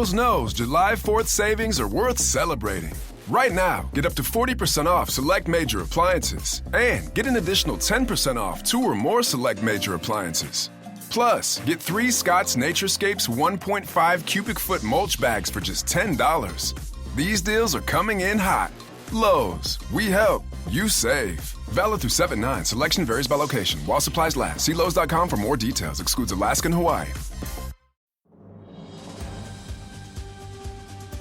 Lowe's knows July 4th savings are worth celebrating. Right now, get up to 40% off select major appliances and get an additional 10% off 2 or more select major appliances. Plus, get 3 Scott's Naturescapes 1.5 cubic foot mulch bags for just $10. These deals are coming in hot. Lowe's, we help, you save. Valid through 7/9. Selection varies by location. While supplies last. See Lowe's.com for more details. Excludes Alaska and Hawaii.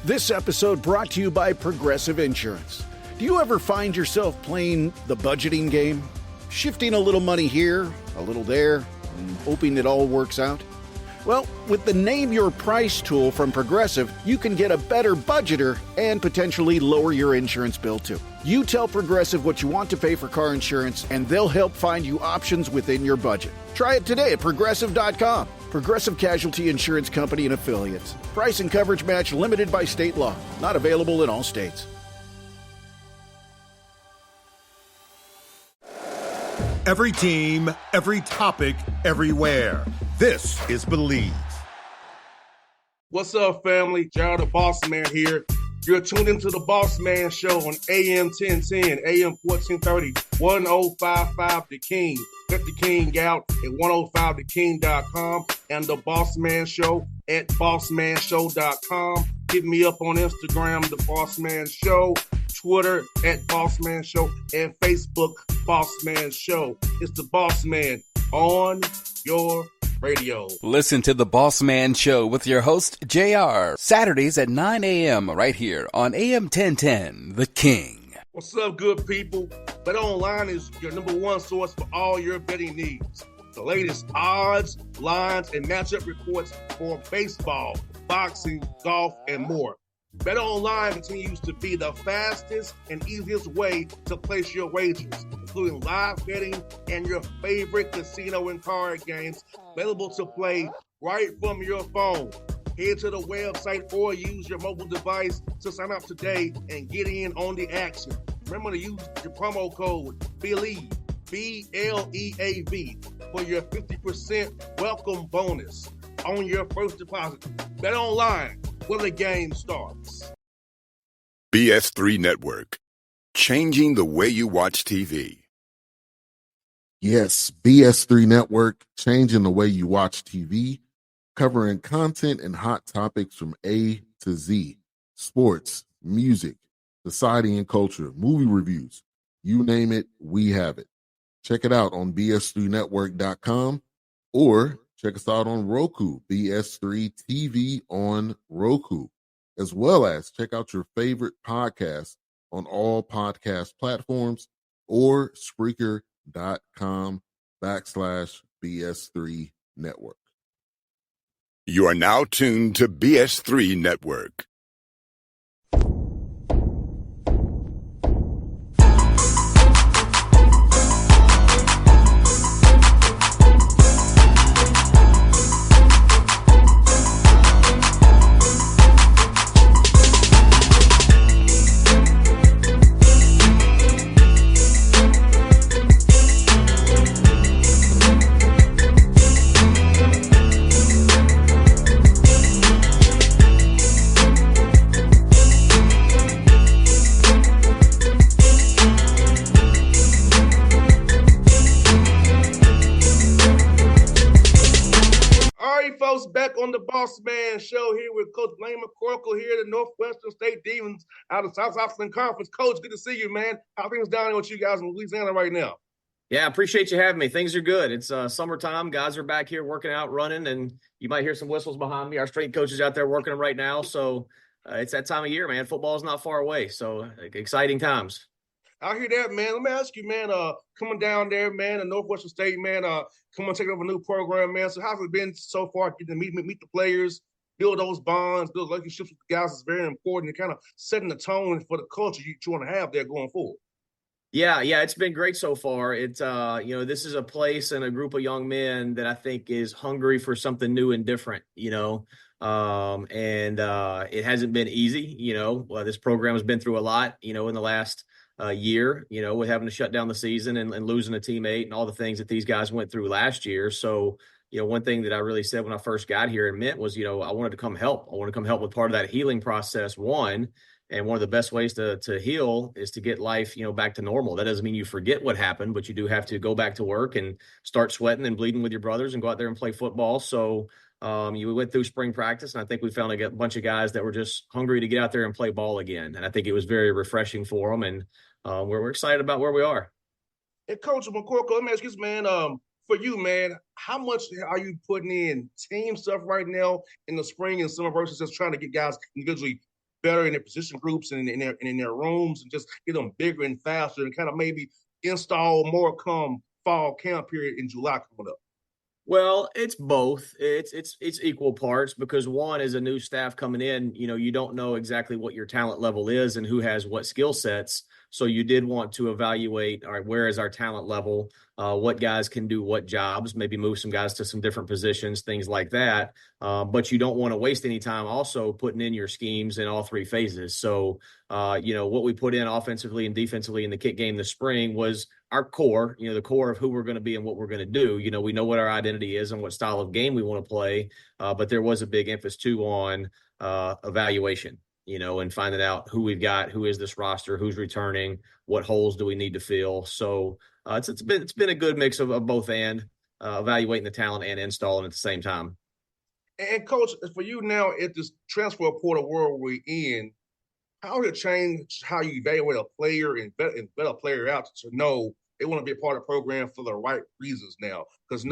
This episode brought to you by Progressive Insurance. Do you ever find yourself playing the budgeting game? Shifting a little money here, a little there, and hoping it all works out? Well, with the Name Your Price tool from Progressive, you can get a better budgeter and potentially lower your insurance bill too. You tell Progressive what you want to pay for car insurance, and they'll help find you options within your budget. Try it today at Progressive.com. Progressive Casualty Insurance Company and Affiliates. Price and coverage match limited by state law. Not available in all states. Every team, every topic, everywhere. This is Believe. What's up, family? Gerald the Bossman here. You're tuned into the Bossman Show on AM 1010, AM 1430, 1055 The King. Let the King out at 105theking.com and the Bossman Show at bossmanshow.com. Hit me up on Instagram, the Bossman Show, Twitter at Bossman Show, and Facebook, Bossman Show. It's the Bossman on your radio. Listen to the Bossman Show with your host, JR, Saturdays at 9 a.m. right here on AM 1010, The King. What's up, good people? BetOnline is your number one source for all your betting needs. The latest odds, lines, and matchup reports for baseball, boxing, golf, and more. BetOnline continues to be the fastest and easiest way to place your wagers, including live betting and your favorite casino and card games available to play right from your phone. Head to the website or use your mobile device to sign up today and get in on the action. Remember to use your promo code BELIEVE, BLEAV, for your 50% welcome bonus on your first deposit. Bet online where the game starts. BS3 Network, changing the way you watch TV. Yes, BS3 Network, changing the way you watch TV, covering content and hot topics from A to Z, sports, music, society and culture, movie reviews, you name it, we have it. Check it out on bs3network.com or check us out on Roku, BS3 TV on Roku, as well as check out your favorite podcast on all podcast platforms or Spreaker.com/BS3 Network. You are now tuned to BS3 Network. Back on the Bossman Show here with Coach Blaine McCorkle here, the Northwestern State Demons out of South African Conference. Coach, good to see you, man. How are things down there with you guys in Louisiana right now? Yeah, appreciate you having me. Things are good. It's summertime. Guys are back here working out, running, and you might hear some whistles behind me. Our strength coach is out there working them right now. So it's that time of year, man. Football's not far away. So exciting times. I hear that, man. Let me ask you, man, coming down there, man, in Northwestern State, man, coming take over a new program, man. So how's it been so far getting to meet the players, build those bonds, build relationships with the guys is very important and kind of setting the tone for the culture you want to have there going forward. Yeah, it's been great so far. It's this is a place and a group of young men that I think is hungry for something new and different, and it hasn't been easy, this program has been through a lot, in the last year, with having to shut down the season and losing a teammate and all the things that these guys went through last year. So, one thing that I really said when I first got here and meant was, I wanted to come help. I want to come help with part of that healing process, one. And one of the best ways to heal is to get life, back to normal. That doesn't mean you forget what happened, but you do have to go back to work and start sweating and bleeding with your brothers and go out there and play football. So you went through spring practice, and I think we found a bunch of guys that were just hungry to get out there and play ball again. And I think it was very refreshing for them. And we're excited about where we are. Hey, Coach McCorkle, let me ask you this, man. For you, man, how much are you putting in team stuff right now in the spring and summer versus just trying to get guys individually better in their position groups and in their rooms and just get them bigger and faster and kind of maybe install more come fall camp period in July coming up? Well, it's both. It's equal parts because one is a new staff coming in, you don't know exactly what your talent level is and who has what skill sets. So you did want to evaluate, all right, where is our talent level? What guys can do what jobs, maybe move some guys to some different positions, things like that. But you don't want to waste any time also putting in your schemes in all three phases. So, what we put in offensively and defensively in the kick game this spring was our core, the core of who we're going to be and what we're going to do. We know what our identity is and what style of game we want to play. But there was a big emphasis too on evaluation, and finding out who we've got, who is this roster, who's returning, what holes do we need to fill. So it's been a good mix of both and evaluating the talent and installing at the same time. And Coach, for you now at this transfer portal world we're in, how did it change how you evaluate a player and vet a player out to know they want to be a part of the program for the right reasons now? Because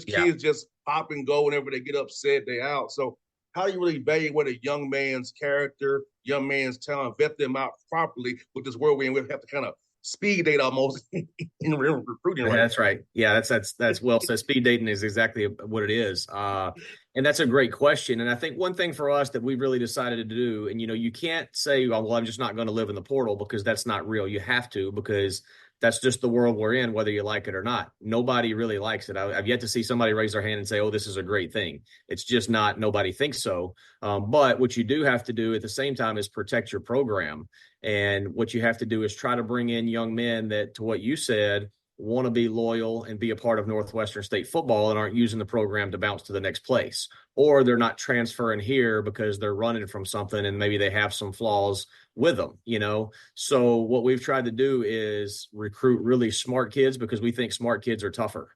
kids just pop and go whenever they get upset, they out. So how do you really evaluate a young man's character, young man's talent, vet them out properly with this world we're in? We have to kind of speed date almost in real recruiting. Right That's right. Yeah, that's well said. Speed dating is exactly what it is. And that's a great question. And I think one thing for us that we really decided to do, and you can't say, well, I'm just not going to live in the portal because that's not real. You have to, because that's just the world we're in, whether you like it or not. Nobody really likes it. I've yet to see somebody raise their hand and say, oh, this is a great thing. It's just not, nobody thinks so. But what you do have to do at the same time is protect your program. And what you have to do is try to bring in young men that, to what you said, want to be loyal and be a part of Northwestern State football and aren't using the program to bounce to the next place. Or they're not transferring here because they're running from something and maybe they have some flaws with them, So what we've tried to do is recruit really smart kids because we think smart kids are tougher.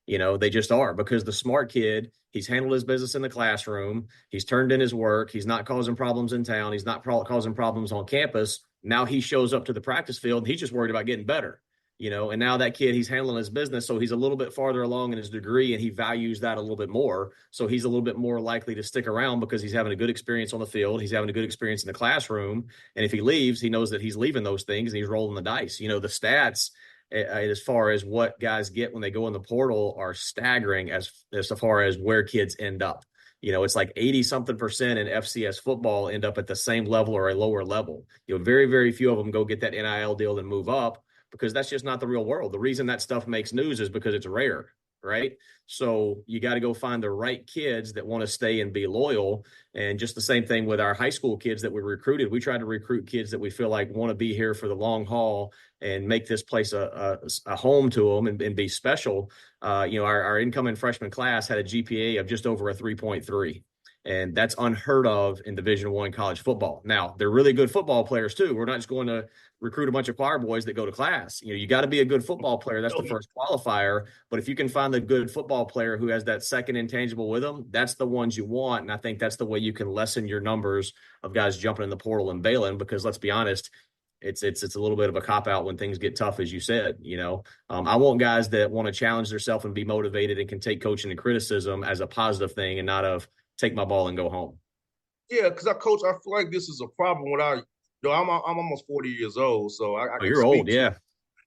They just are, because the smart kid, he's handled his business in the classroom. He's turned in his work. He's not causing problems in town. He's not causing problems on campus. Now he shows up to the practice field and he's just worried about getting better. And now that kid, he's handling his business. So he's a little bit farther along in his degree and he values that a little bit more. So he's a little bit more likely to stick around because he's having a good experience on the field. He's having a good experience in the classroom. And if he leaves, he knows that he's leaving those things and he's rolling the dice. The stats as far as what guys get when they go in the portal are staggering as far as where kids end up. It's like 80-something% in FCS football end up at the same level or a lower level. Very, very few of them go get that NIL deal and move up, because that's just not the real world. The reason that stuff makes news is because it's rare, right? So you got to go find the right kids that want to stay and be loyal. And just the same thing with our high school kids that we recruited. We tried to recruit kids that we feel like want to be here for the long haul and make this place a home to them and be special. Our incoming freshman class had a GPA of just over a 3.3. And that's unheard of in Division I college football. Now, they're really good football players, too. We're not just going to recruit a bunch of choir boys that go to class. You got to be a good football player. That's the first qualifier. But if you can find the good football player who has that second intangible with them, that's the ones you want. And I think that's the way you can lessen your numbers of guys jumping in the portal and bailing, because let's be honest, it's a little bit of a cop-out when things get tough, as you said. I want guys that want to challenge themselves and be motivated and can take coaching and criticism as a positive thing and not of take my ball and go home. Yeah, because I feel like this is a problem with I'm almost 40 years old, so I can you're old, yeah.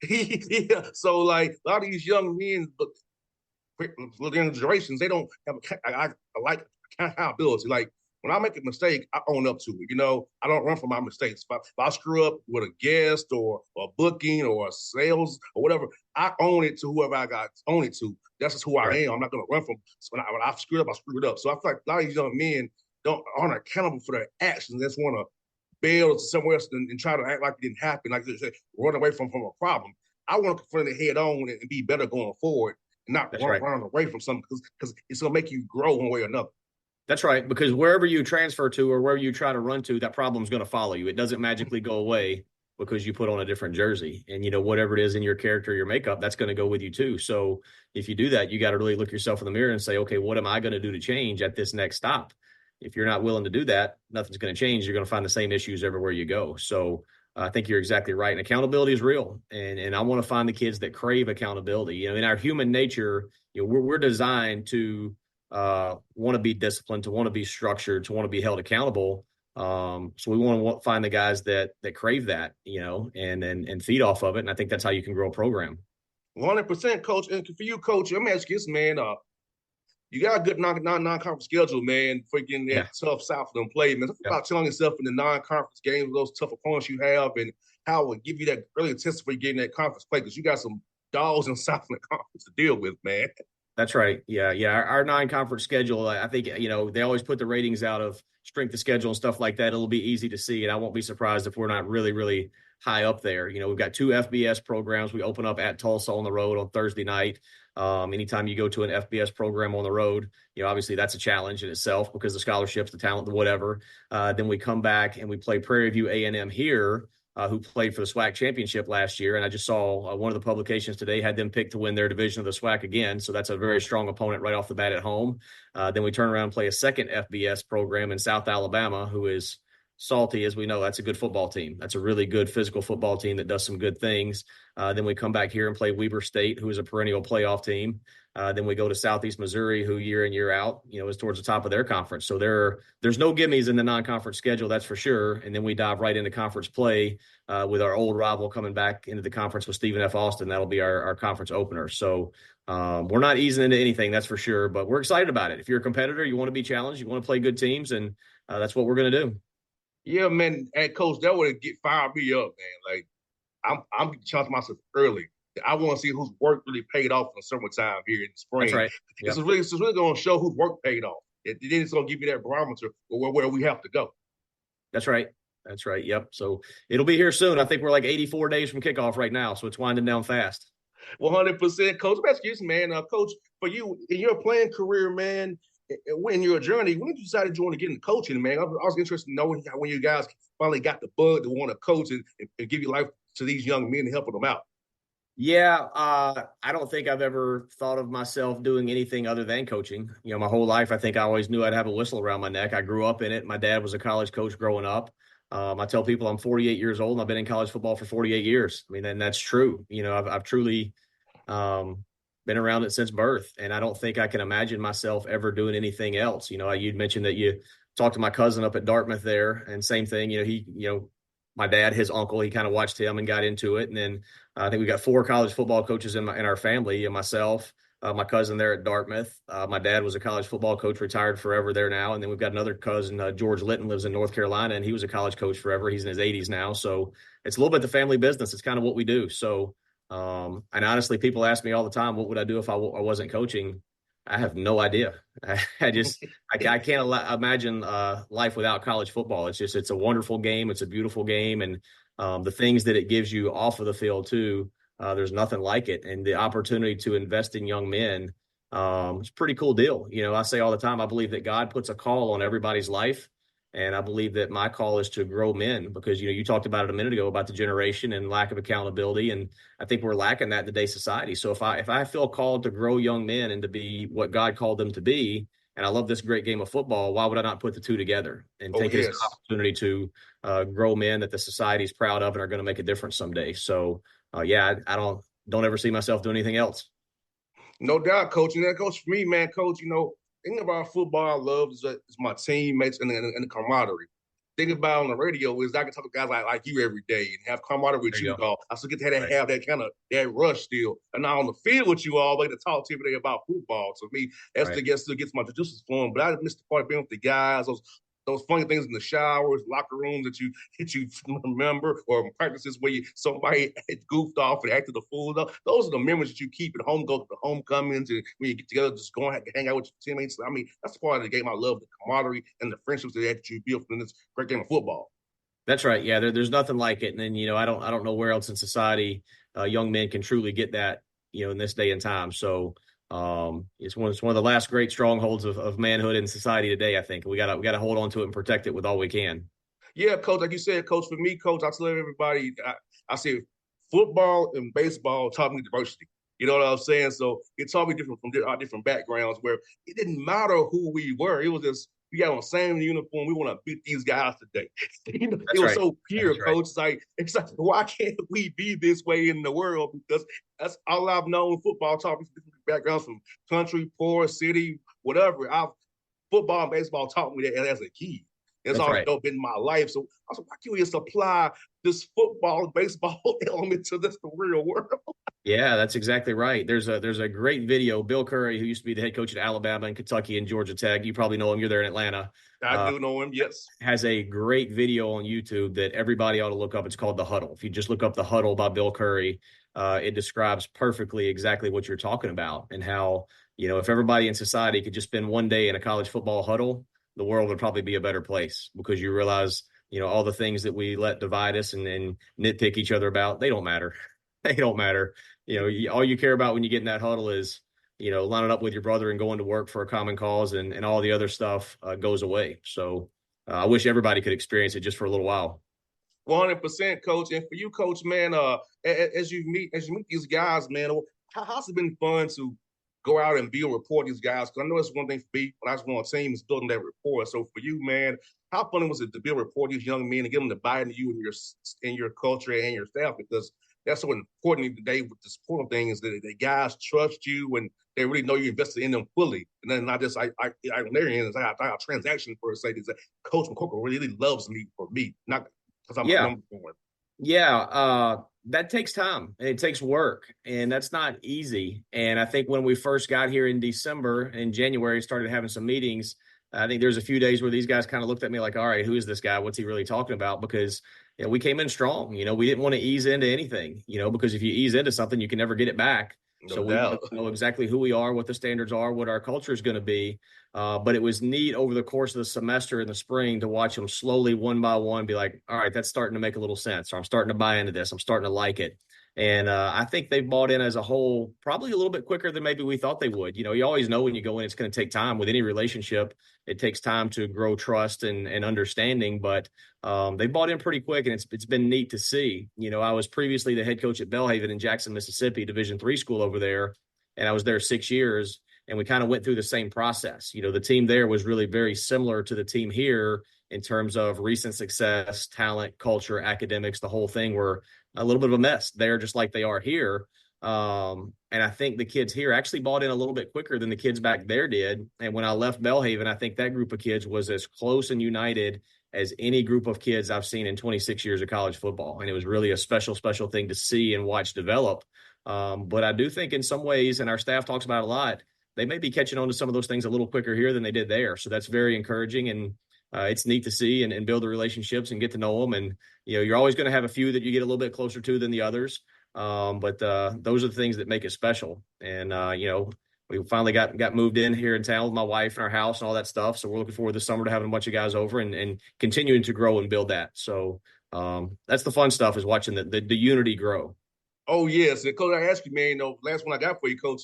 Yeah, so like a lot of these young men, but young generations, they don't have I like accountability. Like when I make a mistake, I own up to it. I don't run from my mistakes. If I screw up with a guest or a booking or a sales or whatever, I own it to whoever I got own it to. That's just who I am. I'm not going to run from. When I screw up, I screwed up. So I feel like a lot of these young men aren't accountable for their actions. They just want to bail to somewhere else and try to act like it didn't happen, like they say, run away from a problem. I want to confront it head on and be better going forward. and not That's right. running away from something because it's going to make you grow one way or another. That's right, because wherever you transfer to or wherever you try to run to, that problem's going to follow you. It doesn't magically go away because you put on a different jersey. And, whatever it is in your character, your makeup, that's going to go with you too. So if you do that, you got to really look yourself in the mirror and say, okay, what am I going to do to change at this next stop? If you're not willing to do that, nothing's going to change. You're going to find the same issues everywhere you go. So I think you're exactly right. And accountability is real. And I want to find the kids that crave accountability. In our human nature, we're designed to want to be disciplined, to want to be structured, to want to be held accountable. So we want to find the guys that crave that, and feed off of it. And I think that's how you can grow a program. 100%, Coach. And for you, Coach, let me ask you this, man. You got a good non-conference schedule, man, for getting that tough Southland play, man. Talk about telling yourself in the non-conference games, those tough opponents you have, and how it would give you that early test for getting that conference play, because you got some dogs in Southland Conference to deal with, man. That's right. Yeah. Our non-conference schedule, I think, they always put the ratings out of strength of schedule and stuff like that. It'll be easy to see, and I won't be surprised if we're not really, really high up there. We've got 2 FBS programs. We open up at Tulsa on the road on Thursday night. Anytime you go to an FBS program on the road, obviously that's a challenge in itself because the scholarships, the talent, the whatever. Then we come back and we play Prairie View A&M here, who played for the SWAC championship last year. And I just saw one of the publications today had them picked to win their division of the SWAC again. So that's a very strong opponent right off the bat at home. Then we turn around and play a second FBS program in South Alabama, who is salty, as we know. That's a good football team. That's a really good physical football team that does some good things. Then we come back here and play Weber State, who is a perennial playoff team. Then we go to Southeast Missouri, who year in, year out, is towards the top of their conference. So there's no gimmies in the non-conference schedule, that's for sure. And then we dive right into conference play with our old rival coming back into the conference with Stephen F. Austin. That'll be our conference opener. So we're not easing into anything, that's for sure. But we're excited about it. If you're a competitor, you want to be challenged, you want to play good teams, and that's what we're going to do. Yeah, man. Hey, Coach, that would get fired me up, man. Like, I'm challenging myself early. I want to see whose work really paid off in the summertime here in the spring. That's right. Yep. It's really going to show whose work paid off. Then it's going to give you that barometer where we have to go. That's right. That's right. Yep. So it'll be here soon. I think we're like 84 days from kickoff right now, so it's winding down fast. 100%, Coach. I'm asking you, man. Coach, for you in your playing career, man, in your journey, when did you decide to get into coaching, man? I was interested in knowing when you guys finally got the bug to want to coach and give your life to these young men and helping them out. Yeah, I don't think I've ever thought of myself doing anything other than coaching. My whole life, I think I always knew I'd have a whistle around my neck. I grew up in it. My dad was a college coach growing up. I tell people I'm 48 years old and I've been in college football for 48 years. I mean, and that's true. I've truly been around it since birth, and I don't think I can imagine myself ever doing anything else. You'd mentioned that you talked to my cousin up at Dartmouth there, and same thing. My dad, his uncle, he kind of watched him and got into it. And then I think we got 4 college football coaches in our family, and myself, my cousin there at Dartmouth. My dad was a college football coach, retired forever there now. And then we've got another cousin, George Litton, lives in North Carolina, and he was a college coach forever. He's in his 80s now. So it's a little bit the family business. It's kind of what we do. So, and honestly, people ask me all the time, what would I do if I wasn't coaching? I have no idea. I can't imagine life without college football. It's a wonderful game. It's a beautiful game. And the things that it gives you off of the field too, there's nothing like it. And the opportunity to invest in young men, it's a pretty cool deal. I say all the time, I believe that God puts a call on everybody's life. And I believe that my call is to grow men because, you talked about it a minute ago about the generation and lack of accountability. And I think we're lacking that in today's society. So if I feel called to grow young men and to be what God called them to be, and I love this great game of football, why would I not put the two together and take it as an opportunity to grow men that the society is proud of and are going to make a difference someday? So, I don't ever see myself doing anything else. No doubt, Coach. And that goes for me, man, Coach, thing about football I love is my teammates and the camaraderie. Thing about on the radio is I can talk to guys like you every day and have camaraderie with you, dog. I still get to have that kind of that rush still. And now on the field with you all, to talk to every day about football. So me, that still gets my juices flowing. But I miss the part of being with the guys, those funny things in the showers, locker rooms that you remember, or practices where somebody goofed off and acted a fool. Those are the memories that you keep at home, go to the homecomings, and when you get together, just go and hang out with your teammates. I mean, that's part of the game I love, the camaraderie and the friendships that you build from this great game of football. That's right. Yeah, there's nothing like it. And then, I don't know where else in society young men can truly get that, in this day and time. So It's one of the last great strongholds of manhood in society today. I think we gotta hold on to it and protect it with all we can. Yeah, coach, like you said, coach, for me, coach, I tell everybody, I say football and baseball taught me diversity. You know what I'm saying? So it taught me different from our different backgrounds where it didn't matter who we were. It was just, we got on the same uniform. We want to beat these guys today. It That's was right. so pure, That's right. coach. It's like, why can't we be this way in the world? Because that's all I've known. Football taught me from different backgrounds from country, poor, city, whatever. Football and baseball taught me that as a kid. That's That's always right. been my life. So I was like, why can't we just apply this football and baseball element to the real world? Yeah, that's exactly right. There's a great video. Bill Curry, who used to be the head coach at Alabama and Kentucky and Georgia Tech, you probably know him. You're there in Atlanta. I do know him, yes. Has a great video on YouTube that everybody ought to look up. It's called The Huddle. If you just look up The Huddle by Bill Curry, it describes perfectly exactly what you're talking about and how, if everybody in society could just spend one day in a college football huddle, the world would probably be a better place because you realize, all the things that we let divide us and nitpick each other about, they don't matter. They don't matter. All you care about when you get in that huddle is, lining up with your brother and going to work for a common cause and all the other stuff goes away. So I wish everybody could experience it just for a little while. 100%, coach. And for you, coach, man, as you meet these guys, man, how's it been fun to go out and build rapport with these guys? Because I know it's one thing for me when I was on a team is building that rapport. So for you, man, how fun was it to build rapport with these young men and get them to buy into you and your culture and your staff? Because that's so important today with this portal thing is that the guys trust you and they really know you invested in them fully. And then not just on their end, it's like a transaction for a say that Coach McCorkle really loves me for me, not because I'm a number one. Yeah, that takes time and it takes work, and that's not easy. And I think when we first got here in December and January, started having some meetings, I think there's a few days where these guys kind of looked at me like, all right, who is this guy? What's he really talking about? Because we came in strong. We didn't want to ease into anything, because if you ease into something, you can never get it back. No so doubt. We know exactly who we are, what the standards are, what our culture is going to be. But it was neat over the course of the semester in the spring to watch them slowly, one by one, be like, all right, that's starting to make a little sense. Or I'm starting to buy into this. I'm starting to like it. And I think they've bought in as a whole, probably a little bit quicker than maybe we thought they would. You always know when you go in, it's going to take time with any relationship. It takes time to grow trust and understanding, but they bought in pretty quick, and it's been neat to see. I was previously the head coach at Belhaven in Jackson, Mississippi, Division III school over there, and I was there 6 years, and we kind of went through the same process. The team there was really very similar to the team here in terms of recent success, talent, culture, academics. The whole thing were a little bit of a mess there, just like they are here. And I think the kids here actually bought in a little bit quicker than the kids back there did. And when I left Belhaven, I think that group of kids was as close and united as any group of kids I've seen in 26 years of college football. And it was really a special, special thing to see and watch develop. But I do think in some ways, and our staff talks about it a lot, they may be catching on to some of those things a little quicker here than they did there. So that's very encouraging. And it's neat to see and build the relationships and get to know them. And, you're always going to have a few that you get a little bit closer to than the others. But those are the things that make it special. And, we finally got moved in here in town with my wife and our house and all that stuff. So we're looking forward this summer to having a bunch of guys over and continuing to grow and build that. So that's the fun stuff, is watching the unity grow. Oh, yes. And Coach, I asked you, man, last one I got for you, Coach,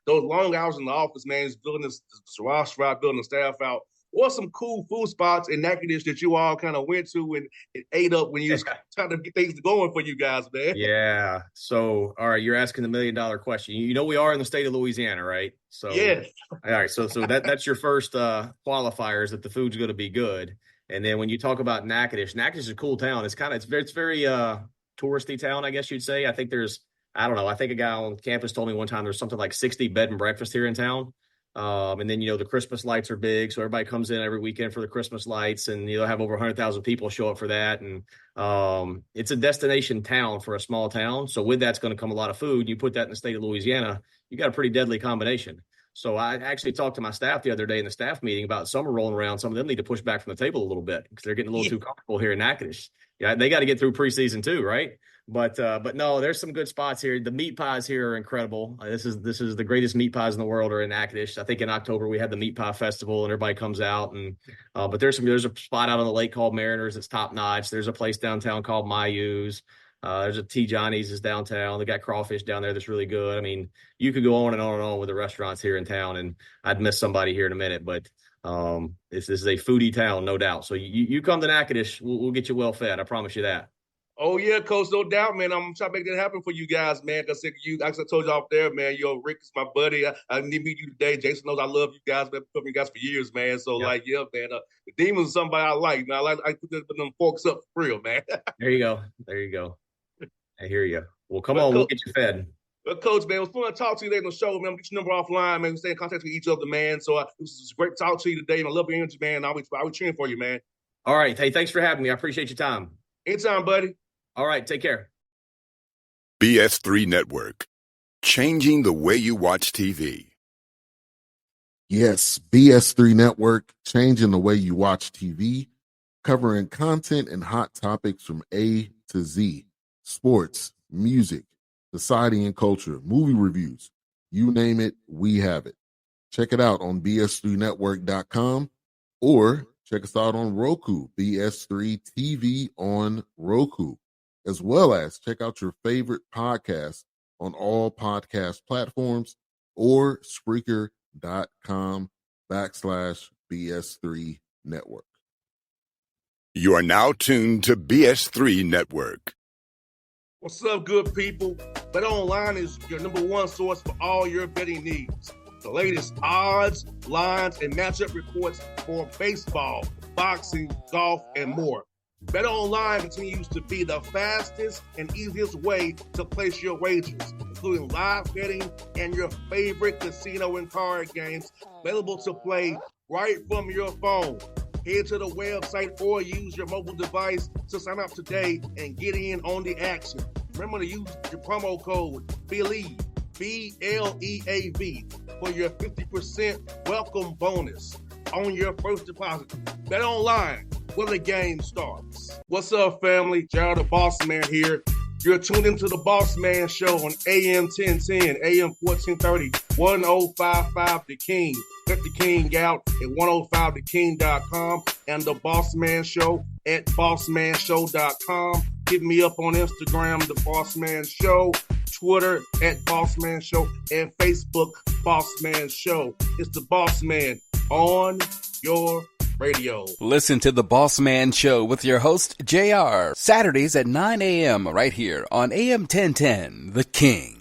those long hours in the office, man, is building this roster out, building the staff out. What's some cool food spots in Natchitoches that you all kind of went to and ate up when you was trying to get things going for you guys, man? Yeah. So, all right, you're asking the $1 million question. We are in the state of Louisiana, right? So, yes. All right. So that's your first qualifier, is that the food's going to be good. And then when you talk about Natchitoches is a cool town. It's very touristy town, I guess you'd say. I think I think a guy on campus told me one time there's something like 60 bed and breakfast here in town. And then, the Christmas lights are big. So everybody comes in every weekend for the Christmas lights, and you'll have over 100,000 people show up for that. And it's a destination town for a small town. So with that's going to come a lot of food. You put that in the state of Louisiana, you got a pretty deadly combination. So I actually talked to my staff the other day in the staff meeting about summer rolling around. Some of them need to push back from the table a little bit because they're getting a little too comfortable here in Natchitoches. Yeah, they got to get through preseason too, right? But no, there's some good spots here. The meat pies here are incredible. This is the greatest meat pies in the world are in Natchitoches. I think in October we had the meat pie festival and everybody comes out and but there's a spot out on the lake called Mariners that's top notch. There's a place downtown called Mayu's. There's a T. Johnny's is downtown. They got crawfish down there that's really good. I mean, you could go on and on and on with the restaurants here in town, and I'd miss somebody here in a minute. But this is a foodie town, no doubt. So you come to Natchitoches, we'll get you well fed. I promise you that. Oh yeah, Coach, no doubt, man. I'm trying to make that happen for you guys, man. Because like I told you off there, man. Rick is my buddy. I need to meet you today. Jason knows I love you guys. Been with you guys for years, man. So man. The Demons is somebody I like. Man, I put them forks up for real, man. There you go. I hear you. Well, come on, we'll get you fed. Well, Coach, man, it was fun to talk to you today on the show, man. Get your number offline, man. We stay in contact with each other, man. So it was great to talk to you today. And I love your energy, man. I'll be cheering for you, man. All right. Hey, thanks for having me. I appreciate your time. Anytime, buddy. All right. Take care. BS3 Network. Changing the way you watch TV. Yes, BS3 Network, changing the way you watch TV, covering content and hot topics from A to Z. Sports, music, society and culture, movie reviews. You name it, we have it. Check it out on bs3network.com or check us out on Roku, BS3 TV on Roku, as well as check out your favorite podcast on all podcast platforms or Spreaker.com/BS3 Network. You are now tuned to BS3 Network. What's up, good people? Bet Online is your number one source for all your betting needs. The latest odds, lines, and matchup reports for baseball, boxing, golf, and more. Bet Online continues to be the fastest and easiest way to place your wagers, including live betting and your favorite casino and card games available to play right from your phone. Head to the website or use your mobile device to sign up today and get in on the action. Remember to use your promo code BELIEVE, BLEAV, for your 50% welcome bonus on your first deposit. Bet Online, where the game starts. What's up, family? Jared the Bossman here. You're tuned into the Bossman Show on AM 1010, AM 1430, 1055 The King. Check The King out at 105theking.com and the Bossman Show at bossmanshow.com. Hit me up on Instagram, The Bossman Show, Twitter at Bossman Show, and Facebook, Bossman Show. It's the Bossman on your radio. Listen to The Bossman Show with your host, JR, Saturdays at 9 a.m. right here on AM 1010, The King.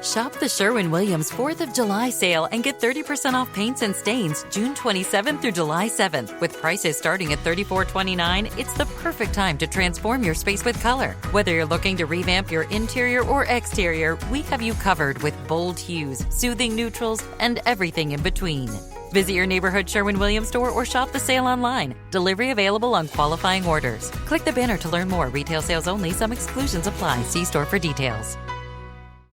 Shop the Sherwin-Williams 4th of July sale and get 30% off paints and stains June 27th through July 7th. With prices starting at $34.29, it's the perfect time to transform your space with color. Whether you're looking to revamp your interior or exterior, we have you covered with bold hues, soothing neutrals, and everything in between. Visit your neighborhood Sherwin-Williams store or shop the sale online. Delivery available on qualifying orders. Click the banner to learn more. Retail sales only. Some exclusions apply. See store for details.